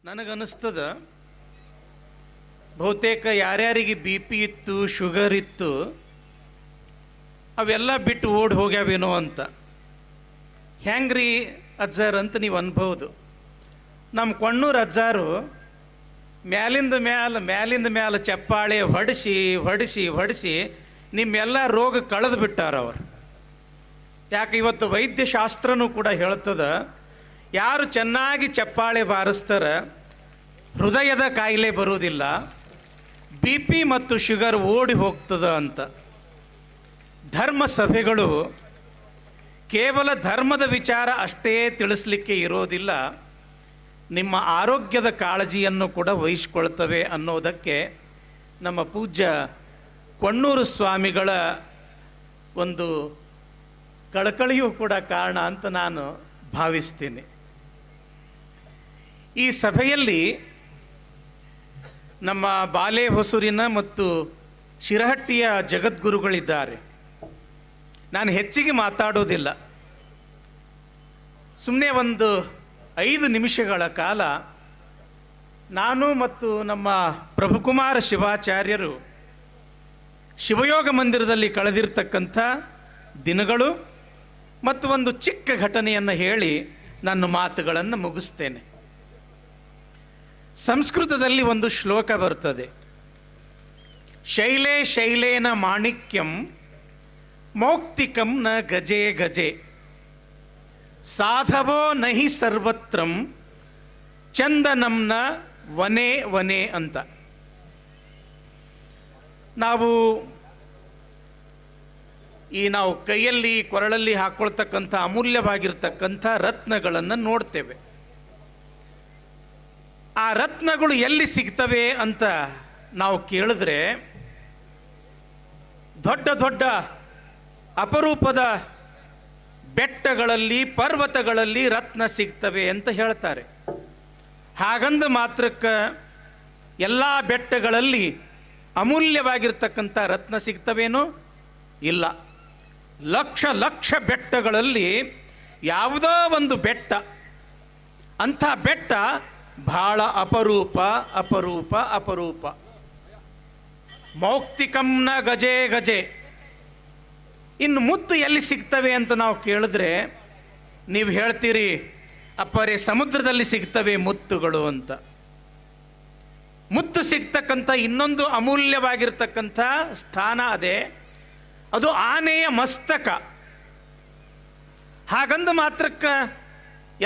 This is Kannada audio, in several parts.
ನನಗನ್ನಿಸ್ತದ ಬಹುತೇಕ ಯಾರ್ಯಾರಿಗೆ ಬಿ ಪಿ ಇತ್ತು, ಶುಗರ್ ಇತ್ತು, ಅವೆಲ್ಲ ಬಿಟ್ಟು ಓಡಿ ಹೋಗ್ಯಾವೇನೋ ಅಂತ. ಹೆಂಗ್ರಿ ಅಜ್ಜಾರ್ ಅಂತ ನೀವು ಅನ್ಬೋದು. ನಮ್ಮ ಕೊಣ್ಣೂರು ಅಜ್ಜಾರು ಮ್ಯಾಲಿಂದ ಮ್ಯಾಲ ಚಪ್ಪಾಳೆ ಹೊಡಿಸಿ ನಿಮ್ಮೆಲ್ಲ ರೋಗ ಕಳೆದು ಬಿಟ್ಟಾರ ಅವರು. ಯಾಕೆ ಇವತ್ತು ವೈದ್ಯಶಾಸ್ತ್ರನೂ ಕೂಡ ಹೇಳ್ತದ, ಯಾರು ಚೆನ್ನಾಗಿ ಚಪ್ಪಾಳೆ ಬಾರಿಸ್ತಾರ ಹೃದಯದ ಕಾಯಿಲೆ ಬರುವುದಿಲ್ಲ, ಬಿ ಪಿ ಮತ್ತು ಶುಗರ್ ಓಡಿ ಹೋಗ್ತದ ಅಂತ. ಧರ್ಮ ಸಭೆಗಳು ಕೇವಲ ಧರ್ಮದ ವಿಚಾರ ಅಷ್ಟೇ ತಿಳಿಸ್ಲಿಕ್ಕೆ ಇರೋದಿಲ್ಲ, ನಿಮ್ಮ ಆರೋಗ್ಯದ ಕಾಳಜಿಯನ್ನು ಕೂಡ ವಹಿಸ್ಕೊಳ್ತವೆ ಅನ್ನೋದಕ್ಕೆ ನಮ್ಮ ಪೂಜ್ಯ ಕೊಣ್ಣೂರು ಸ್ವಾಮಿಗಳ ಒಂದು ಕಳಕಳಿಯೂ ಕೂಡ ಕಾರಣ ಅಂತ ನಾನು ಭಾವಿಸ್ತೀನಿ. ಈ ಸಭೆಯಲ್ಲಿ ನಮ್ಮ ಬಾಲೆ ಹೊಸೂರಿನ ಮತ್ತು ಶಿರಹಟ್ಟಿಯ ಜಗದ್ಗುರುಗಳಿದ್ದಾರೆ. ನಾನು ಹೆಚ್ಚಿಗೆ ಮಾತಾಡೋದಿಲ್ಲ, ಸುಮ್ಮನೆ ಒಂದು 5 ನಿಮಿಷಗಳ ಕಾಲ ನಾನು ಮತ್ತು ನಮ್ಮ ಪ್ರಭುಕುಮಾರ ಶಿವಾಚಾರ್ಯರು ಶಿವಯೋಗ ಮಂದಿರದಲ್ಲಿ ಕಳೆದಿರ್ತಕ್ಕಂಥ ದಿನಗಳು ಮತ್ತು ಒಂದು ಚಿಕ್ಕ ಘಟನೆಯನ್ನು ಹೇಳಿ ನನ್ನ ಮಾತುಗಳನ್ನು ಮುಗಿಸ್ತೇನೆ. ಸಂಸ್ಕೃತದಲ್ಲಿ ಒಂದು ಶ್ಲೋಕ ಬರ್ತದೆ, ಶೈಲೇ ಶೈಲೇನ ಮಾಣಿಕ್ಯಂ ಮೌಕ್ತಿಕಂ ನ ಗಜೆ ಗಜೆ ಸಾಧವೋ ನಹಿ ಸರ್ವತ್ರಂ ಚಂದನಂನ ವನೆ ವನೆ ಅಂತ. ನಾವು ಕೈಯಲ್ಲಿ ಕೊರಳಲ್ಲಿ ಹಾಕ್ಕೊಳ್ತಕ್ಕಂಥ ಅಮೂಲ್ಯವಾಗಿರ್ತಕ್ಕಂಥ ರತ್ನಗಳನ್ನು ನೋಡ್ತೇವೆ. ಆ ರತ್ನಗಳು ಎಲ್ಲಿ ಸಿಗ್ತವೆ ಅಂತ ನಾವು ಕೇಳಿದ್ರೆ ದೊಡ್ಡ ದೊಡ್ಡ ಅಪರೂಪದ ಬೆಟ್ಟಗಳಲ್ಲಿ, ಪರ್ವತಗಳಲ್ಲಿ ರತ್ನ ಸಿಗ್ತವೆ ಅಂತ ಹೇಳ್ತಾರೆ. ಹಾಗಂದ ಮಾತ್ರಕ್ಕೆ ಎಲ್ಲ ಬೆಟ್ಟಗಳಲ್ಲಿ ಅಮೂಲ್ಯವಾಗಿರ್ತಕ್ಕಂಥ ರತ್ನ ಸಿಗ್ತವೇನೋ? ಇಲ್ಲ. ಲಕ್ಷ ಲಕ್ಷ ಬೆಟ್ಟಗಳಲ್ಲಿ ಯಾವುದೋ ಒಂದು ಬೆಟ್ಟ, ಅಂಥ ಬೆಟ್ಟ ಬಹಳ ಅಪರೂಪ ಅಪರೂಪ ಅಪರೂಪ. ಮೌಕ್ತಿಕಂನ ಗಜೆ ಗಜೆ. ಇನ್ನು ಮುತ್ತು ಎಲ್ಲಿ ಸಿಗ್ತವೆ ಅಂತ ನಾವು ಕೇಳಿದ್ರೆ ನೀವು ಹೇಳ್ತೀರಿ, ಅಪ್ಪರೇ ಸಮುದ್ರದಲ್ಲಿ ಸಿಗ್ತವೆ ಮುತ್ತುಗಳು ಅಂತ. ಮುತ್ತು ಸಿಗ್ತಕ್ಕಂಥ ಇನ್ನೊಂದು ಅಮೂಲ್ಯವಾಗಿರ್ತಕ್ಕಂಥ ಸ್ಥಾನ ಅದೇ, ಅದು ಆನೆಯ ಮಸ್ತಕ. ಹಾಗಂದ ಮಾತ್ರಕ್ಕೆ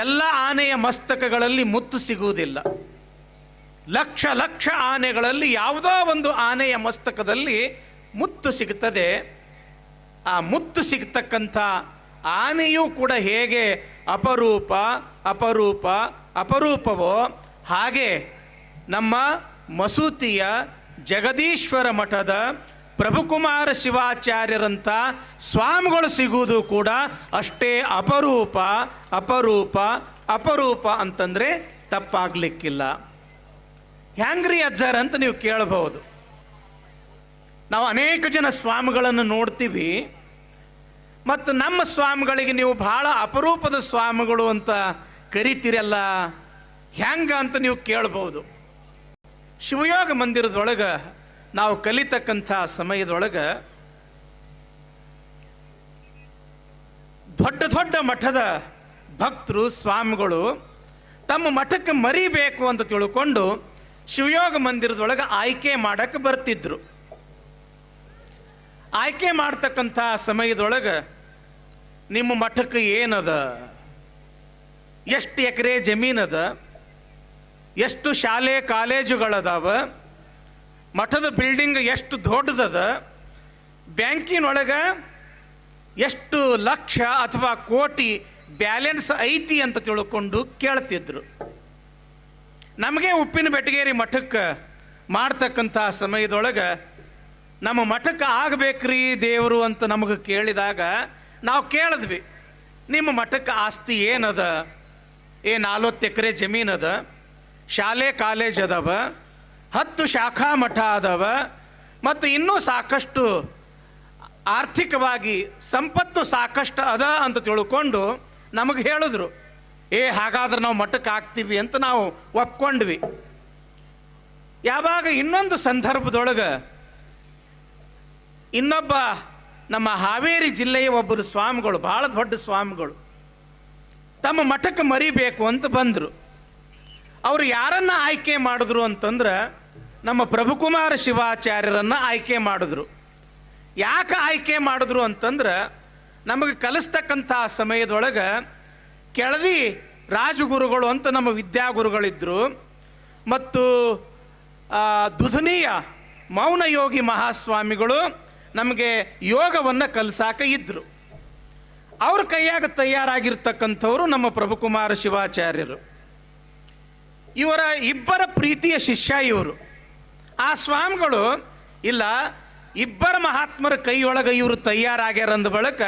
ಎಲ್ಲ ಆನೆಯ ಮಸ್ತಕಗಳಲ್ಲಿ ಮುತ್ತು ಸಿಗುವುದಿಲ್ಲ. ಲಕ್ಷ ಲಕ್ಷ ಆನೆಗಳಲ್ಲಿ ಯಾವುದೋ ಒಂದು ಆನೆಯ ಮಸ್ತಕದಲ್ಲಿ ಮುತ್ತು ಸಿಗುತ್ತದೆ. ಆ ಮುತ್ತು ಸಿಗ್ತಕ್ಕಂಥ ಆನೆಯೂ ಕೂಡ ಹೇಗೆ ಅಪರೂಪ ಅಪರೂಪ ಅಪರೂಪವೋ ಹಾಗೆ ನಮ್ಮ ಮಸೂತಿಯ ಜಗದೀಶ್ವರ ಮಠದ ಪ್ರಭುಕುಮಾರ ಶಿವಾಚಾರ್ಯರಂಥ ಸ್ವಾಮಿಗಳು ಸಿಗುವುದು ಕೂಡ ಅಷ್ಟೇ ಅಪರೂಪ ಅಪರೂಪ ಅಪರೂಪ ಅಂತಂದರೆ ತಪ್ಪಾಗಲಿಕ್ಕಿಲ್ಲ. ಹ್ಯಾಂಗ್ರಿ ಅಜ್ಜಾರ್ ಅಂತ ನೀವು ಕೇಳಬಹುದು. ನಾವು ಅನೇಕ ಜನ ಸ್ವಾಮಿಗಳನ್ನು ನೋಡ್ತೀವಿ, ಮತ್ತು ನಮ್ಮ ಸ್ವಾಮಿಗಳಿಗೆ ನೀವು ಬಹಳ ಅಪರೂಪದ ಸ್ವಾಮಿಗಳು ಅಂತ ಕರಿತೀರಲ್ಲ, ಹ್ಯಾಂಗ ಅಂತ ನೀವು ಕೇಳ್ಬೋದು. ಶಿವಯೋಗ ಮಂದಿರದೊಳಗೆ ನಾವು ಕಲಿತಕ್ಕಂಥ ಸಮಯದೊಳಗೆ ದೊಡ್ಡ ದೊಡ್ಡ ಮಠದ ಭಕ್ತರು, ಸ್ವಾಮಿಗಳು ತಮ್ಮ ಮಠಕ್ಕೆ ಮರಿಬೇಕು ಅಂತ ತಿಳ್ಕೊಂಡು ಶಿವಯೋಗ ಮಂದಿರದೊಳಗೆ ಆಯ್ಕೆ ಮಾಡಕ್ಕೆ ಬರ್ತಿದ್ರು. ಆಯ್ಕೆ ಮಾಡ್ತಕ್ಕಂಥ ಸಮಯದೊಳಗೆ ನಿಮ್ಮ ಮಠಕ್ಕೆ ಏನದ, ಎಷ್ಟು ಎಕರೆ ಜಮೀನದ, ಎಷ್ಟು ಶಾಲೆ ಕಾಲೇಜುಗಳದಾವ, ಮಠದ ಬಿಲ್ಡಿಂಗ್ ಎಷ್ಟು ದೊಡ್ಡದದ, ಬ್ಯಾಂಕಿನೊಳಗೆ ಎಷ್ಟು ಲಕ್ಷ ಅಥವಾ ಕೋಟಿ ಬ್ಯಾಲೆನ್ಸ್ ಐತಿ ಅಂತ ತಿಳ್ಕೊಂಡು ಕೇಳ್ತಿದ್ರು. ನಮಗೆ ಉಪ್ಪಿನ ಬೆಟಗೇರಿ ಮಠಕ್ಕೆ ಮಾಡ್ತಕ್ಕಂಥ ಸಮಯದೊಳಗೆ ನಮ್ಮ ಮಠಕ್ಕೆ ಆಗಬೇಕ್ರಿ ದೇವರು ಅಂತ ನಮಗೆ ಕೇಳಿದಾಗ ನಾವು ಕೇಳಿದ್ವಿ, ನಿಮ್ಮ ಮಠಕ್ಕೆ ಆಸ್ತಿ ಏನದ? 40 ಎಕರೆ ಜಮೀನದ, ಶಾಲೆ ಕಾಲೇಜ್ ಅದಾವ, 10 ಶಾಖಾ ಮಠ ಅದಾವ, ಮತ್ತು ಇನ್ನೂ ಸಾಕಷ್ಟು ಆರ್ಥಿಕವಾಗಿ ಸಂಪತ್ತು ಸಾಕಷ್ಟು ಅದ ಅಂತ ತಿಳ್ಕೊಂಡು ನಮಗೆ ಹೇಳಿದ್ರು. ಹಾಗಾದ್ರೆ ನಾವು ಮಠಕ್ಕೆ ಹಾಕ್ತೀವಿ ಅಂತ ನಾವು ಒಪ್ಕೊಂಡ್ವಿ. ಯಾವಾಗ ಇನ್ನೊಂದು ಸಂದರ್ಭದೊಳಗೆ ಇನ್ನೊಬ್ಬ ನಮ್ಮ ಹಾವೇರಿ ಜಿಲ್ಲೆಯ ಒಬ್ಬರು ಸ್ವಾಮಿಗಳು, ಭಾಳ ದೊಡ್ಡ ಸ್ವಾಮಿಗಳು, ತಮ್ಮ ಮಠಕ್ಕೆ ಮರಿಬೇಕು ಅಂತ ಬಂದರು. ಅವರು ಯಾರನ್ನ ಆಯ್ಕೆ ಮಾಡಿದ್ರು ಅಂತಂದ್ರೆ ನಮ್ಮ ಪ್ರಭುಕುಮಾರ ಶಿವಾಚಾರ್ಯರನ್ನು ಆಯ್ಕೆ ಮಾಡಿದ್ರು. ಯಾಕೆ ಆಯ್ಕೆ ಮಾಡಿದ್ರು ಅಂತಂದ್ರೆ ನಮಗೆ ಕಲಿಸ್ತಕ್ಕಂಥ ಸಮಯದೊಳಗೆ ಕೆಳದಿ ರಾಜಗುರುಗಳು ಅಂತ ನಮ್ಮ ವಿದ್ಯಾಗುರುಗಳಿದ್ದರು, ಮತ್ತು ದುಧನಿಯ ಮೌನಯೋಗಿ ಮಹಾಸ್ವಾಮಿಗಳು ನಮಗೆ ಯೋಗವನ್ನು ಕಲಿಸಾಕ ಇದ್ದರು. ಅವ್ರ ಕೈಯಾಗ ತಯಾರಾಗಿರ್ತಕ್ಕಂಥವ್ರು ನಮ್ಮ ಪ್ರಭುಕುಮಾರ ಶಿವಾಚಾರ್ಯರು. ಇವರ ಇಬ್ಬರ ಪ್ರೀತಿಯ ಶಿಷ್ಯ ಇವರು. ಆ ಸ್ವಾಮಿಗಳು ಇಲ್ಲ, ಇಬ್ಬರ ಮಹಾತ್ಮರ ಕೈಯೊಳಗೆ ಇವರು ತಯಾರಾಗ್ಯಾರ ಅಂದ ಬಳಿಕ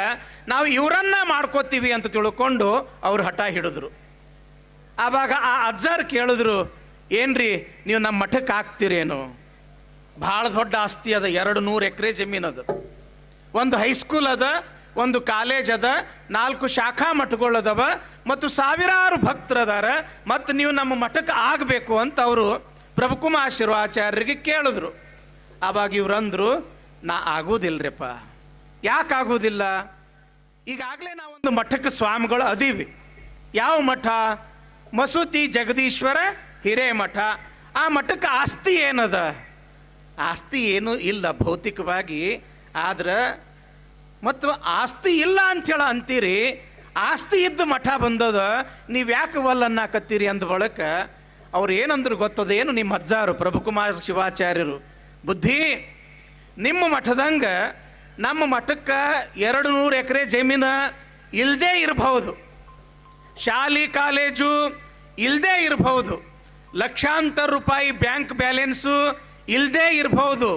ನಾವು ಇವರನ್ನ ಮಾಡ್ಕೋತೀವಿ ಅಂತ ತಿಳ್ಕೊಂಡು ಅವ್ರು ಹಠ ಹಿಡಿದ್ರು. ಆವಾಗ ಆ ಅಜ್ಜಾರು ಕೇಳಿದ್ರು, ಏನ್ರಿ ನೀವು ನಮ್ಮ ಮಠಕ್ಕೆ ಹಾಕ್ತೀರೇನು? ಭಾಳ ದೊಡ್ಡ ಆಸ್ತಿ ಅದ, 200 ಎಕರೆ ಜಮೀನದು, ಒಂದು ಹೈಸ್ಕೂಲ್ ಅದ, ಒಂದು ಕಾಲೇಜ್ ಅದ, 4 ಶಾಖಾ ಮಠಗಳದವ, ಮತ್ತು ಸಾವಿರಾರು ಭಕ್ತರದಾರ, ಮತ್ತು ನೀವು ನಮ್ಮ ಮಠಕ್ಕೆ ಆಗಬೇಕು ಅಂತ ಅವರು ಪ್ರಭುಕುಮಾರ ಶಿವಾಚಾರ್ಯರಿಗೆ ಕೇಳಿದ್ರು. ಆವಾಗ ಇವ್ರಂದ್ರು, ನಾ ಆಗೋದಿಲ್ರಿಪ್ಪ. ಯಾಕೆ ಆಗೋದಿಲ್ಲ? ಈಗಾಗಲೇ ನಾವೊಂದು ಮಠಕ್ಕೆ ಸ್ವಾಮಿಗಳು ಅದೀವಿ. ಯಾವ ಮಠ? ಮಸೂತಿ ಜಗದೀಶ್ವರ ಹಿರೇಮಠ. ಆ ಮಠಕ್ಕೆ ಆಸ್ತಿ ಏನದ? ಆಸ್ತಿ ಏನೂ ಇಲ್ಲ ಭೌತಿಕವಾಗಿ. ಆದ್ರೆ ಮತ್ತು ಆಸ್ತಿ ಇಲ್ಲ ಅಂಥೇಳಿ ಅಂತೀರಿ, ಆಸ್ತಿ ಇದ್ದ ಮಠ ಬಂದದ, ನೀವು ಯಾಕೆ ಅನ್ನಕತ್ತೀರಿ ಅಂದ ಬಳಿಕ ಅವ್ರು ಏನಂದ್ರು ಗೊತ್ತದೇನು? ನಿಮ್ಮ ಅಜ್ಜಾರು ಪ್ರಭುಕುಮಾರ ಶಿವಾಚಾರ್ಯರು, ಬುದ್ಧಿ, ನಿಮ್ಮ ಮಠದಂಗೆ ನಮ್ಮ ಮಠಕ್ಕೆ 200 ಎಕರೆ ಜಮೀನು ಇಲ್ಲದೇ ಇರಬಹುದು, ಶಾಲೆ ಕಾಲೇಜು ಇಲ್ಲದೇ ಇರಬಹುದು, ಲಕ್ಷಾಂತರ ರೂಪಾಯಿ ಬ್ಯಾಂಕ್ ಬ್ಯಾಲೆನ್ಸು ಇಲ್ಲದೇ ಇರಬಹುದು,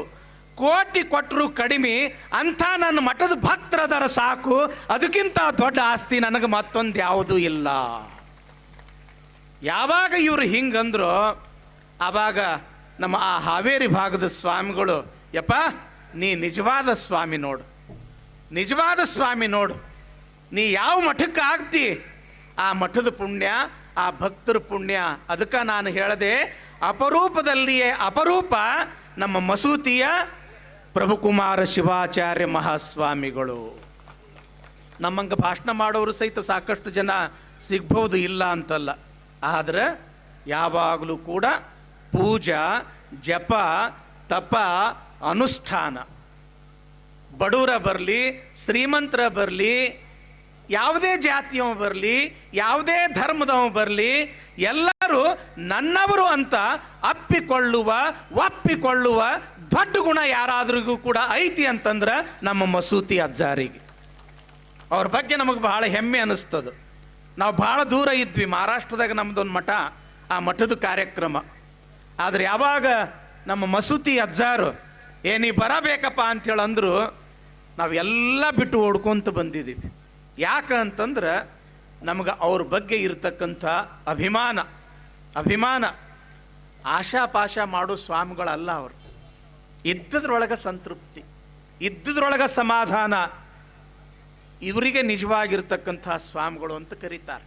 ಕೋಟಿ ಕೊಟ್ಟರು ಕಡಿಮೆ ಅಂಥ ನನ್ನ ಮಠದ ಭಕ್ತರದರ ಸಾಕು, ಅದಕ್ಕಿಂತ ದೊಡ್ಡ ಆಸ್ತಿ ನನಗೆ ಮತ್ತೊಂದು ಯಾವುದೂ ಇಲ್ಲ. ಯಾವಾಗ ಇವರು ಹಿಂಗಂದ್ರು ಆವಾಗ ನಮ್ಮ ಆ ಹಾವೇರಿ ಭಾಗದ ಸ್ವಾಮಿಗಳು, ಯಪ್ಪ ನೀ ನಿಜವಾದ ಸ್ವಾಮಿ ನೋಡು, ನಿಜವಾದ ಸ್ವಾಮಿ ನೋಡು, ನೀ ಯಾವ ಮಠಕ್ಕೆ ಆಗ್ತಿ ಆ ಮಠದ ಪುಣ್ಯ, ಆ ಭಕ್ತರ ಪುಣ್ಯ. ಅದಕ್ಕೆ ನಾನು ಹೇಳಿದೆ, ಅಪರೂಪದಲ್ಲಿಯೇ ಅಪರೂಪ ನಮ್ಮ ಮಸೂತಿಯ ಪ್ರಭುಕುಮಾರ ಶಿವಾಚಾರ್ಯ ಮಹಾಸ್ವಾಮಿಗಳು. ನಮ್ಮಂಗೆ ಭಾಷಣ ಮಾಡೋರು ಸಹಿತ ಸಾಕಷ್ಟು ಜನ ಸಿಗ್ಬೋದು, ಇಲ್ಲ ಅಂತಲ್ಲ. ಆದರೆ ಯಾವಾಗಲೂ ಕೂಡ ಪೂಜಾ, ಜಪ, ತಪ, ಅನುಷ್ಠಾನ, ಬಡವರ ಬರಲಿ ಶ್ರೀಮಂತರ ಬರಲಿ, ಯಾವುದೇ ಜಾತಿಯವ ಬರಲಿ, ಯಾವುದೇ ಧರ್ಮದವ ಬರಲಿ, ಎಲ್ಲರೂ ನನ್ನವರು ಅಂತ ಒಪ್ಪಿಕೊಳ್ಳುವ ದೊಡ್ಡ ಗುಣ ಯಾರಾದ್ರಿಗೂ ಕೂಡ ಐತಿ ಅಂತಂದ್ರೆ ನಮ್ಮ ಮಸೂತಿ ಅಜ್ಜಾರಿಗೆ. ಅವ್ರ ಬಗ್ಗೆ ನಮಗೆ ಭಾಳ ಹೆಮ್ಮೆ ಅನ್ನಿಸ್ತದೆ. ನಾವು ಭಾಳ ದೂರ ಇದ್ವಿ, ಮಹಾರಾಷ್ಟ್ರದಾಗ ನಮ್ಮದೊಂದು ಮಠ, ಆ ಮಠದ ಕಾರ್ಯಕ್ರಮ. ಆದರೆ ಯಾವಾಗ ನಮ್ಮ ಮಸೂತಿ ಅಜ್ಜಾರು ನೀ ಬರಬೇಕಪ್ಪ ಅಂಥೇಳಿ ಅಂದರು, ನಾವೆಲ್ಲ ಬಿಟ್ಟು ಓಡ್ಕೊಂತ ಬಂದಿದ್ದೀವಿ. ಯಾಕೆ ಅಂತಂದ್ರೆ ನಮಗೆ ಅವ್ರ ಬಗ್ಗೆ ಇರತಕ್ಕಂಥ ಅಭಿಮಾನ ಆಶಾಪಾಶ ಮಾಡೋ ಸ್ವಾಮಿಗಳಲ್ಲ ಅವರು. ಇದ್ದದ್ರೊಳಗೆ ಸಂತೃಪ್ತಿ, ಇದ್ದದ್ರೊಳಗೆ ಸಮಾಧಾನ, ಇವರಿಗೆ ನಿಜವಾಗಿರ್ತಕ್ಕಂಥ ಸ್ವಾಮಿಗಳು ಅಂತ ಕರೀತಾರೆ.